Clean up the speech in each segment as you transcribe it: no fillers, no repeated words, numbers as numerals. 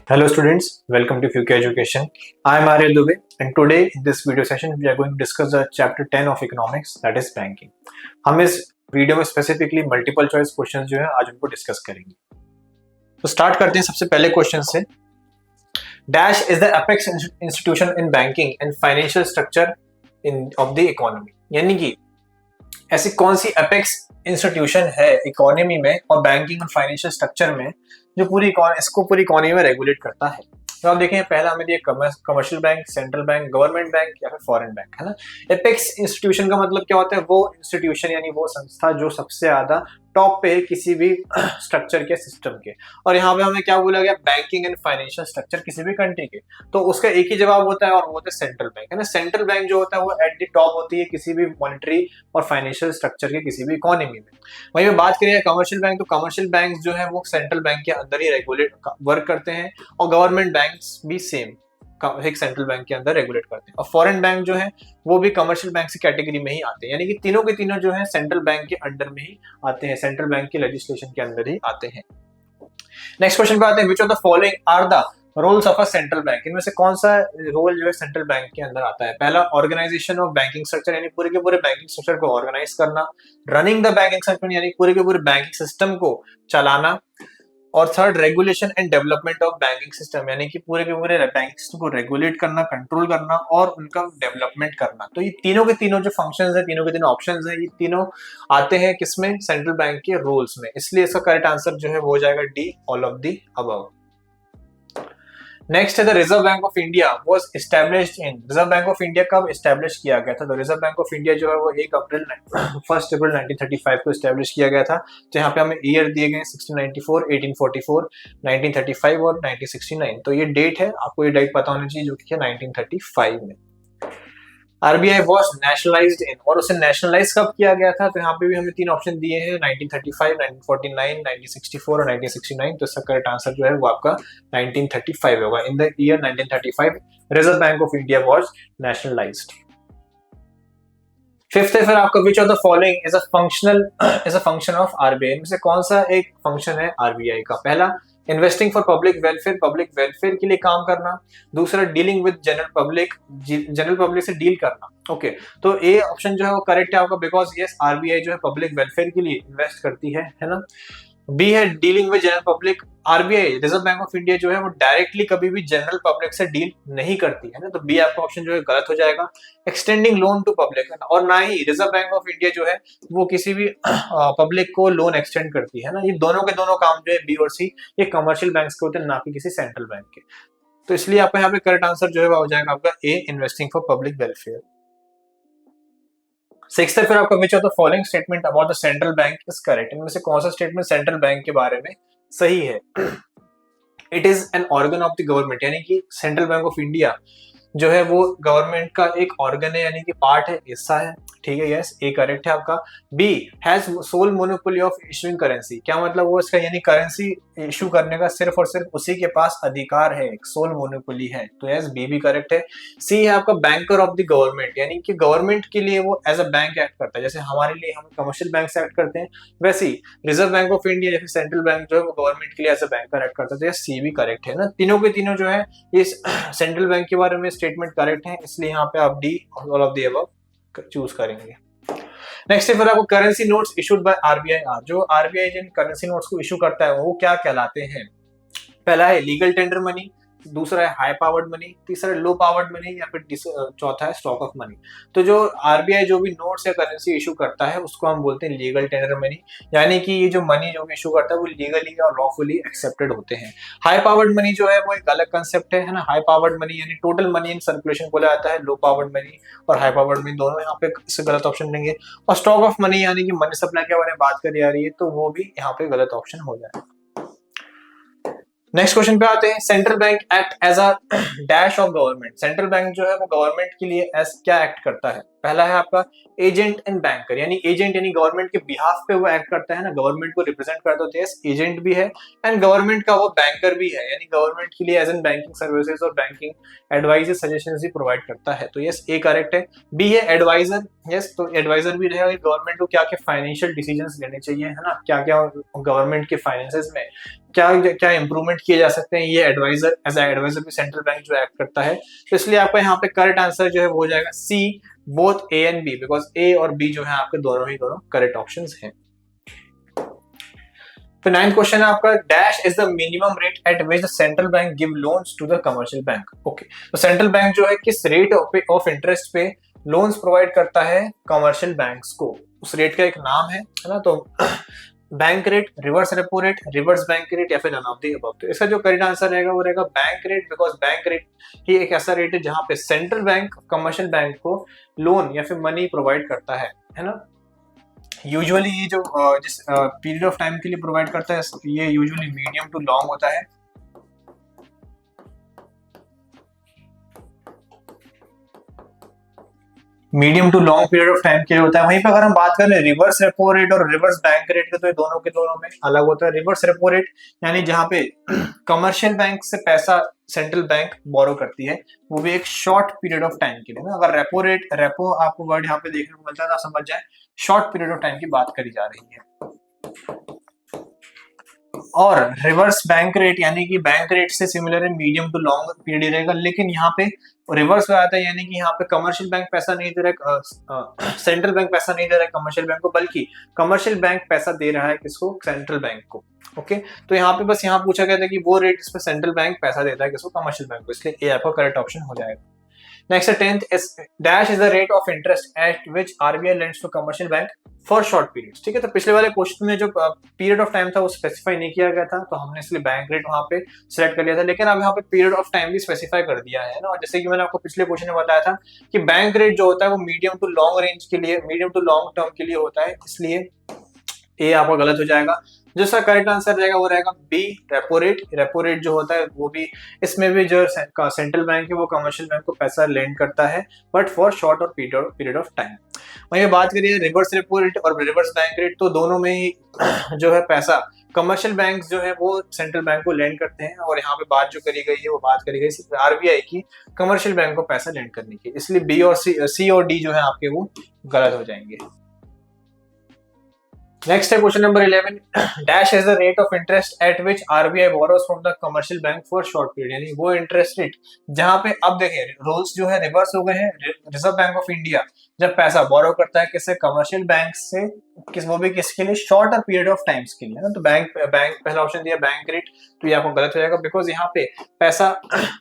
Hello students, welcome to Future Education. I am Arya Dubey and today in this video session we are going to discuss the chapter 10 of economics, that is banking. हम इस video में specifically multiple choice questions जो है आज उनको discuss करेंगे। तो start करते हैं सबसे पहले क्वेश्चन से। Dash is the apex institution in banking and financial structure in of the economy, यानी कि ऐसी कौन सी एपेक्स इंस्टीट्यूशन है इकोनॉमी में और बैंकिंग और फाइनेंशियल स्ट्रक्चर में जो इसको पूरी इकोनॉमी में रेगुलेट करता है। तो आप देखें, पहला हमें दिया commercial bank, central bank, government bank या फिर फॉरेन बैंक, है ना। एपेक्स इंस्टीट्यूशन का मतलब क्या होता है? वो इंस्टीट्यूशन यानी वो संस्था जो सबसे ज्यादा टॉप पे है किसी भी स्ट्रक्चर के सिस्टम के। और यहाँ पे हमें क्या बोला गया? बैंकिंग एंड फाइनेंशियल स्ट्रक्चर किसी भी कंट्री के। तो उसका एक ही जवाब होता है और वो होता है सेंट्रल बैंक, है ना। सेंट्रल बैंक जो होता है वो एट द टॉप होती है किसी भी मॉनेटरी और फाइनेंशियल स्ट्रक्चर के किसी भी इकोनॉमी में। वहीं पे बात करें कमर्शियल बैंक, तो कमर्शियल बैंक जो है वो सेंट्रल बैंक के अंदर ही रेगुलेट वर्क करते हैं और गवर्नमेंट बैंक्स भी सेम एक सेंट्रल बैंक के अंदर रेगुलेट करते हैं। और फॉरेन बैंक जो है वो भी कमर्शियल बैंक की कैटेगरी में ही आते हैं, यानी कि तीनों के तीनों जो है सेंट्रल बैंक के अंडर में ही आते हैं, सेंट्रल बैंक के लेजिस्लेशन के अंदर ही आते हैं। नेक्स्ट क्वेश्चन पे आते हैं, which of the following are the roles of a central bank? इनमें से कौन सा रोल जो है सेंट्रल बैंक के अंदर आता है? पहला, ऑर्गेनाइजेशन ऑफ बैंकिंग स्ट्रक्चर, यानी पूरे के पूरे बैंकिंग स्ट्रक्चर को ऑर्गेनाइज करना। रनिंग द बैंकिंग सेक्टर, यानी पूरे के पूरे बैंकिंग सिस्टम को चलाना। और third, regulation and development of banking system, यानी कि पूरे के पूरे बैंकिंग सिस्टम को रेगुलेट करना, कंट्रोल करना और उनका डेवलपमेंट करना। तो ये तीनों के तीनों जो फंक्शंस है, तीनों के तीनों ऑप्शंस है, ये तीनों आते हैं किसमें? सेंट्रल बैंक के रोल्स में। इसलिए इसका करेक्ट आंसर जो है वो हो जाएगा D, all of the above. Next है the reserve bank of India was established in. Reserve bank of India कब एस्टैब्लिश किया गया था? तो रिजर्व बैंक ऑफ इंडिया जो है वो 1 अप्रैल 1935 को एस्टैब्लिश किया गया था। तो यहाँ पे हमें ईयर दिए गए 1694, 1844, 1935 और 1969। तो ये डेट है, आपको ये डेट पता होनी चाहिए जो कि है 1935 में। आरबीआई वॉज नेशनलाइज्ड इन, और उसे नेशनलाइज कब किया गया था? तो यहाँ पे भी हमें तीन ऑप्शन दिए हैं, 1935, 1949, 1964 और 1969। तो इसका करेक्ट आंसर जो है वो आपका 1935 होगा। In the year 1935 reserve bank of India was nationalised. Fifth है फिर आपका, which of the following is a function of RBI? इनमें से कौन सा एक फंक्शन है आरबीआई का? पहला, इन्वेस्टिंग फॉर पब्लिक वेलफेयर के लिए काम करना। दूसरा, डीलिंग विद जनरल पब्लिक से डील करना। ओके, तो ए ऑप्शन जो है वो करेक्ट है आपका, बिकॉज यस आरबीआई जो है पब्लिक वेलफेयर के लिए इन्वेस्ट करती है ना। बी है dealing with general public. RBI reserve bank of India जो है वो डायरेक्टली कभी भी जनरल पब्लिक से डील नहीं करती है ना, तो बी आपका ऑप्शन जो है गलत हो जाएगा। एक्सटेंडिंग लोन टू पब्लिक, और ना ही रिजर्व बैंक ऑफ इंडिया जो है वो किसी भी पब्लिक को लोन एक्सटेंड करती है ना। ये दोनों के दोनों काम जो है बी और सी ये कमर्शियल बैंक्स के होते हैं, ना कि किसी सेंट्रल बैंक के। तो इसलिए आपका यहाँ पे करेक्ट आंसर जो है वो हो जाएगा आपका A, investing for public welfare. Sixth है फिर आपका, which of the following statement about the central bank is correct? इनमें से कौन सा स्टेटमेंट सेंट्रल बैंक के बारे में सही है? It is an organ of the government, यानी कि सेंट्रल बैंक ऑफ इंडिया जो है वो गवर्नमेंट का एक ऑर्गन है, यानी कि पार्ट है, हिस्सा है। ठीक है, यस ए करेक्ट है आपका। B has sole monopoly of issuing currency, क्या मतलब वो इसका यानी करेंसी इशू करने का सिर्फ और सिर्फ उसी के पास अधिकार है, एक सोल मोनोपोली है। तो यस बी भी करेक्ट है। सी है आपका, बैंकर ऑफ द गवर्नमेंट, यानी कि गवर्नमेंट के लिए वो एज अ बैंक एक्ट करता है, जैसे हमारे लिए हम कमर्शियल बैंक से एक्ट करते हैं वैसे ही रिजर्व बैंक ऑफ इंडिया या फिर सेंट्रल बैंक जो है वो गवर्नमेंट के लिए एज अ बैंकर एक्ट करता है। तो यस सी भी करेक्ट है ना। तीनों के तीनों जो है इस सेंट्रल बैंक के बारे में स्टेटमेंट करेक्ट है, इसलिए यहाँ पे आप D, all of the above choose करेंगे। नेक्स्ट है फिर आपको, currency notes issued by RBI are. जो आरबीआई जिन करेंसी नोट्स को इशू करता है वो क्या कहलाते हैं? पहला है लीगल टेंडर मनी, दूसरा है हाई पावर्ड मनी, तीसरा है लो पावर्ड मनी, या फिर चौथा है स्टॉक ऑफ मनी। तो जो आरबीआई जो भी नोट्स या करेंसी इशू करता है उसको हम बोलते हैं लीगल टेंडर मनी, यानी कि ये जो मनी जो भी इशू करता है वो लीगली और लॉफुली एक्सेप्टेड होते हैं। हाई पावर्ड मनी जो है वो एक अलग कंसेप्ट है ना। हाई पावर्ड मनी यानी टोटल मनी इन सर्कुलेशन बोला जाता है। लो पावर्ड मनी और हाई पावर्ड मनी दोनों यहाँ पे इससे गलत ऑप्शन देंगे। और स्टॉक ऑफ मनी यानी कि मनी सप्लाई के बारे में बात करी जा रही है, तो वो भी यहाँ पे गलत ऑप्शन हो जाएगा। नेक्स्ट क्वेश्चन पे आते हैं, central bank act as a dash of government. Central bank जो है वो गवर्नमेंट के लिए एज क्या एक्ट करता है? पहला है आपका एजेंट एंड बैंकर, यानी एजेंट यानी गवर्नमेंट के बिहाफ पे वो एक्ट करता है ना, गवर्नमेंट को रिप्रेजेंट करता है, यस एजेंट भी है एंड गवर्नमेंट का वो बैंकर भी है, यानी गवर्नमेंट के लिए एज एन बैंकिंग सर्विसेज और बैंकिंग एडवाइस सजेशन भी प्रोवाइड करता है। तो यस ए करेक्ट है। बी है एडवाइजर, यस तो एडवाइजर भी रहेगा गवर्नमेंट को क्या क्या फाइनेंशियल डिसीजंस लेने चाहिए, है ना, क्या क्या गवर्नमेंट के फाइनेंसेस में क्या क्या इंप्रूवमेंट किए जा सकते हैं, ये एडवाइजर एज एडवाइजर भी सेंट्रल बैंक जो एक्ट करता है। तो इसलिए आपका यहाँ पे करेक्ट आंसर जो है वो हो जाएगा C, both A and B, because A और बी जो है आपके दोनों ही दोनों करेक्ट ऑप्शंस हैं। फिर 9th क्वेश्चन है आपका, dash is the minimum rate at which the central bank give loans to the commercial bank. Okay, तो सेंट्रल बैंक जो है किस रेट ऑफ इंटरेस्ट पे लोन्स प्रोवाइड करता है कमर्शियल बैंक्स को, उस रेट का एक नाम है ना, तो bank rate, reverse repo rate, reverse bank rate या फिर नन ऑफ द अबव। तो इसका जो करेक्ट आंसर रहेगा वो रहेगा bank rate, because bank rate ही एक ऐसा रेट है जहां पे सेंट्रल बैंक कमर्शियल बैंक को लोन या फिर मनी प्रोवाइड करता है ना। यूजुअली ये जो जिस पीरियड ऑफ टाइम के लिए प्रोवाइड करता है ये यूजुअली मीडियम टू लॉन्ग होता है। Medium to long period of time के लिए होता है। वहीं पे अगर हम बात करें रिवर्स रेपो रेट और रिवर्स बैंक रेट के, तो ये दोनों के दोनों में अलग होता है। रिवर्स रेपो रेट यानी जहां पे कमर्शियल बैंक से पैसा सेंट्रल बैंक बोरो करती है, वो भी एक शॉर्ट पीरियड ऑफ टाइम के लिए ना। अगर रेपो रेट, रेपो आपको वर्ड यहाँ पे देखने को मिलता है, तो समझ जाए शॉर्ट पीरियड ऑफ टाइम की बात करी जा रही है। और रिवर्स बैंक रेट यानी कि बैंक रेट से सिमिलर है, मीडियम टू लॉन्ग पीरियड रहेगा, लेकिन यहाँ पे रिवर्स हो जाता है, यानी कि यहाँ पे कमर्शियल बैंक पैसा नहीं दे रहा है, सेंट्रल बैंक पैसा नहीं दे रहा है कमर्शियल बैंक को, बल्कि कमर्शियल बैंक पैसा दे रहा है किसको, सेंट्रल बैंक को। ओके, तो यहाँ पे बस यहाँ पूछा गया था कि वो रेट जिसपे सेंट्रल बैंक पैसा देता है किसको, कमर्शियल बैंक को, इसलिए ए आपका करेक्ट ऑप्शन हो जाएगा। नेक्स्ट है 10th, dash is the rate of interest at which RBI lends to commercial bank for short period. ठीक है, तो पिछले वाले क्वेश्चन में जो पीरियड ऑफ टाइम था वो स्पेसिफाई नहीं किया गया था, तो हमने इसलिए बैंक रेट वहां पे सिलेक्ट कर लिया था, लेकिन अब यहाँ पे पीरियड ऑफ टाइम भी स्पेसिफाई कर दिया है ना। और जैसे कि मैंने आपको पिछले क्वेश्चन में बताया था कि बैंक रेट जो होता है वो मीडियम टू लॉन्ग रेंज के लिए, मीडियम टू लॉन्ग टर्म के लिए होता है, इसलिए ए आपका गलत हो जाएगा। जिसका करेक्ट आंसर रहेगा वो रहेगा B, repo rate. Repo rate जो होता है वो भी, इसमें भी जो सेंट्रल बैंक है वो कमर्शियल बैंक को पैसा लेंड करता है, बट फॉर शॉर्ट और पीरियड ऑफ टाइम। वहीं बात करिए रिवर्स रेपो रेट और रिवर्स बैंक रेट, तो दोनों में ही जो है पैसा कमर्शियल बैंक जो है वो सेंट्रल बैंक को लेंड करते हैं, और यहाँ पे बात जो करी गई है वो बात करी गई सिर्फ आरबीआई की कमर्शियल बैंक को पैसा लेंड करने की, इसलिए बी और सी और डी जो है आपके वो गलत हो जाएंगे। नेक्स्ट है question number 11, dash is the rate of interest at which RBI borrows from the commercial bank for short period, यानी वो इंटरेस्ट रेट जहां पे, अब देखिए रूल्स जो है रिवर्स हो गए हैं। रिजर्व बैंक ऑफ इंडिया जब पैसा बोरो करता है किससे, कमर्शियल बैंक से, वो भी किसके लिए, शॉर्टर पीरियड ऑफ टाइम्स के लिए ना। तो बैंक पहला ऑप्शन दिया बैंक रेट, तो ये आपको गलत हो जाएगा, बिकॉज यहाँ पे पैसा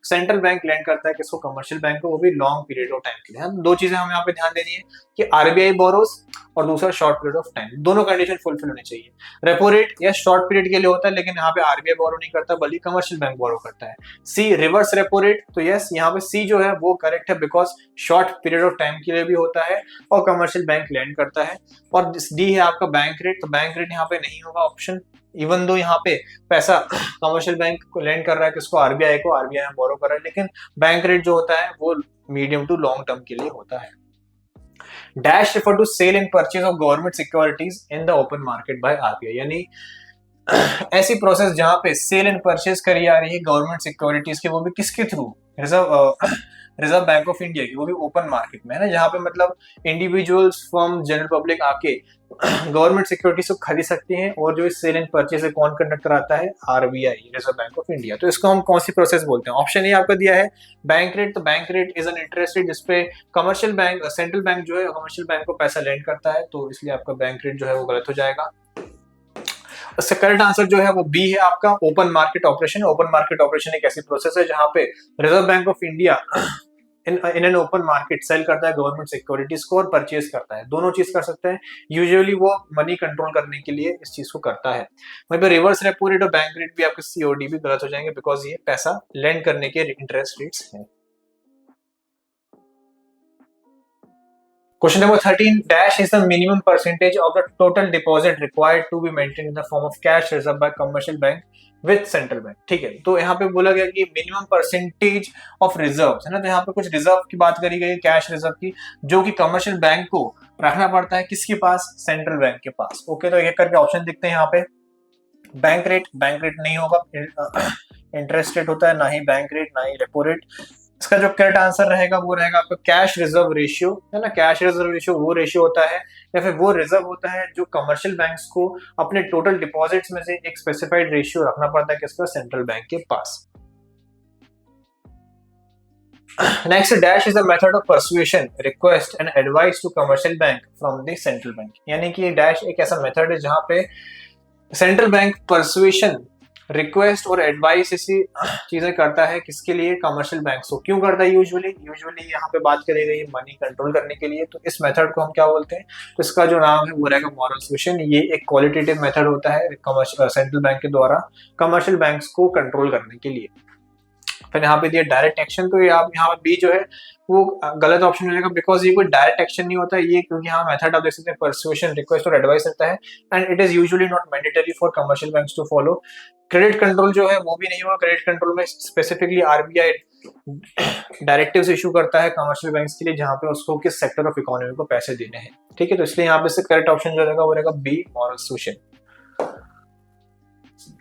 सेंट्रल बैंक लेंड करता है किसको, कमर्शियल बैंक को, वो भी लॉन्ग पीरियड ऑफ टाइम के लिए। दो चीजें हमें यहाँ पे ध्यान देनी है कि आरबीआई बोरोस और दूसरा शॉर्ट पीरियड ऑफ टाइम, दोनों कंडीशन फुलफिल होनी चाहिए। रेपो रेट या शॉर्ट पीरियड के लिए होता है, लेकिन यहाँ पे आरबीआई बोरो नहीं करता बल्कि कमर्शियल बैंक बोरो करता है। सी रिवर्स रेपो रेट, तो यस यहाँ पे सी जो है वो करेक्ट है, because short period of time के लिए भी होता है और कमर्शियल बैंक लेंड करता है। और डी है आपका बैंक रेट, तो बैंक रेट यहाँ पे नहीं होगा ऑप्शन, इवन दो यहाँ पे पैसा कमर्शियल बैंक को लेंड कर रहा है किसको, आरबीआई को, आरबीआई बोरो कर रहा है, लेकिन बैंक रेट जो होता है वो मीडियम टू लॉन्ग टर्म के लिए होता है। Dash refer to sale and purchase of government securities in the open market by RBI, यानी ऐसी प्रोसेस जहां पे सेल एंड परचेज करी जा रही है गवर्नमेंट सिक्योरिटीज के, वो भी किसके through, reserve bank of India की, वो भी ओपन मार्केट में है ना, जहां पे मतलब इंडिविजुअल्स फर्म जनरल पब्लिक आके गवर्नमेंट सिक्योरिटीज को खरीद सकती हैं, और जो सेल एंड परचेज कौन कंडक्ट कराता है, RBI, reserve bank of India. तो इसको हम कौन सी प्रोसेस बोलते हैं, ऑप्शन ए आपका दिया है बैंक रेट, तो bank rate is an interest rate जिसपे कमर्शियल बैंक, सेंट्रल बैंक जो है कमर्शियल बैंक को पैसा लेंड करता है, तो इसलिए आपका बैंक रेट जो है वो गलत हो जाएगा। इसका करेक्ट आंसर जो है वो बी है आपका, open market operation. Open market operation एक ऐसी प्रोसेस है जहां पे Reserve bank of India in an open market sale करता है गवर्नमेंट सिक्योरिटीज को और परचेज करता है, दोनों चीज कर सकते हैं। यूजुअली वो मनी कंट्रोल करने के लिए इस चीज को करता है। वहीं पे रिवर्स रेपो रेट और बैंक रेट भी आपके सी और डी भी गलत हो जाएंगे, बिकॉज ये पैसा लेंड करने के इंटरेस्ट रेट्स हैं। Question number 13 dash is the minimum percentage of the total deposit required to be maintained in the form of cash reserve by commercial bank with central bank. ठीक है, तो यहाँ पे बोला गया कि मिनिमम परसेंटेज ऑफ रिजर्व है ना, तो यहाँ पे कुछ रिजर्व की बात करी गई, कैश रिजर्व की, जो कि कमर्शियल बैंक को रखना पड़ता है किसके पास, सेंट्रल बैंक के पास। ओके, तो एक करके ऑप्शन दिखते हैं यहाँ पे। बैंक रेट नहीं होगा, इंटरेस्ट रेट होता है, ना ही बैंक रेट ना ही रेपो रेट। इसका जो करेक्ट आंसर रहेगा वो रहेगा आपका कैश रिजर्व रेशियो, है ना। कैश रिजर्व रेशियो वो रेशियो होता है या फिर वो रिजर्व होता है जो कमर्शियल बैंक्स को अपने टोटल डिपॉजिट्स में से एक स्पेसिफाइड रेशियो रखना पड़ता है किसका, सेंट्रल बैंक के पास। Next, dash is the method of persuasion, request and advice to commercial bank from the central bank. यानी कि डैश एक ऐसा मेथड है जहां पे सेंट्रल बैंक परसुएशन, रिक्वेस्ट और एडवाइस ऐसी चीजें करता है किसके लिए, कमर्शियल बैंक्स को। क्यों करता है यूजुअली यहाँ पे बात करी गई मनी कंट्रोल करने के लिए। तो इस मेथड को हम क्या बोलते हैं, तो इसका जो नाम है वो रहेगा मॉरल सुएशन। ये एक क्वालिटेटिव मेथड होता है सेंट्रल बैंक के द्वारा कमर्शियल बैंक्स को कंट्रोल करने के लिए। फिर यहाँ पे दिया डायरेक्ट एक्शन, तो ये आप यहाँ बी जो है वो गलत ऑप्शन मिलेगा, बिकॉज ये कोई डायरेक्ट एक्शन नहीं होता ये, क्योंकि यहाँ मेथड आप देख सकते हैं परसुएशन, रिक्वेस्ट और एडवाइस रहता है, and it is usually not mandatory for commercial banks to follow. Credit control जो है वो भी नहीं होगा, क्रेडिट कंट्रोल में स्पेसिफिकली आरबीआई डायरेक्टिव्स इशू करता है कमर्शियल बैंक्स के लिए, जहां पे उसको किस सेक्टर ऑफ इकोनॉमी को पैसे देने हैं। ठीक है, तो इसलिए यहाँ पे से करेक्ट ऑप्शन जो रहेगा वो रहेगा B, moral suasion.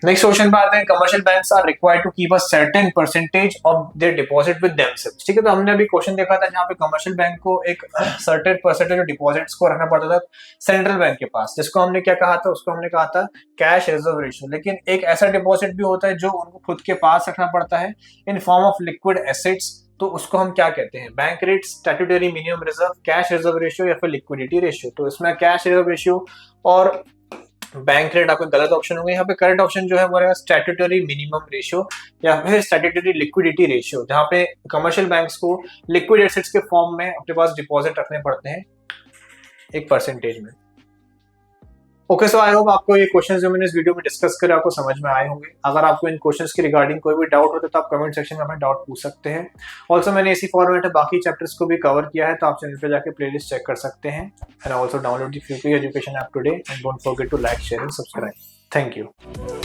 Next question पे आते हैं, commercial banks are required to keep a certain percentage of their deposit with themselves. ठीक है, तो हमने अभी क्वेश्चन देखा था जहाँ पे कमर्शियल बैंक को एक सर्टेन परसेंटेज ऑफ डिपॉजिट्स को रखना पड़ता था सेंट्रल बैंक के पास, जिसको हमने क्या कहा था, उसको हमने कहा था कैश रिजर्व रेशियो। लेकिन एक ऐसा डिपॉजिट भी होता है जो उनको खुद के पास रखना पड़ता है in form of liquid assets, तो उसको हम क्या कहते हैं, bank rate, statutory minimum reserve, cash reserve ratio या फिर लिक्विडिटी रेशियो। तो इसमें कैश रिजर्व रेशियो और बैंक रेट आपका गलत ऑप्शन होगा। यहाँ पे करेक्ट ऑप्शन जो है वो रहेगा स्टैट्यूटरी मिनिमम रेशियो या फिर स्टैट्यूटरी लिक्विडिटी रेशियो, जहाँ पे कमर्शियल बैंक्स को लिक्विड एसेट्स के फॉर्म में अपने पास डिपॉजिट रखने पड़ते हैं एक परसेंटेज में। ओके, सो आई होप आपको ये क्वेश्चंस जो मैंने इस वीडियो में डिस्कस करे आपको समझ में आए होंगे। अगर आपको इन क्वेश्चंस के रिगार्डिंग कोई भी डाउट होता है तो आप कमेंट सेक्शन में अपना डाउट पूछ सकते हैं। ऑल्सो मैंने इसी फॉर्मेट में बाकी चैप्टर्स को भी कवर किया है, तो आप चैनल पे जाके प्लेलिस्ट चेक कर सकते हैं। And also download the Fupy education app today and don't forget to like, share and subscribe. Thank you.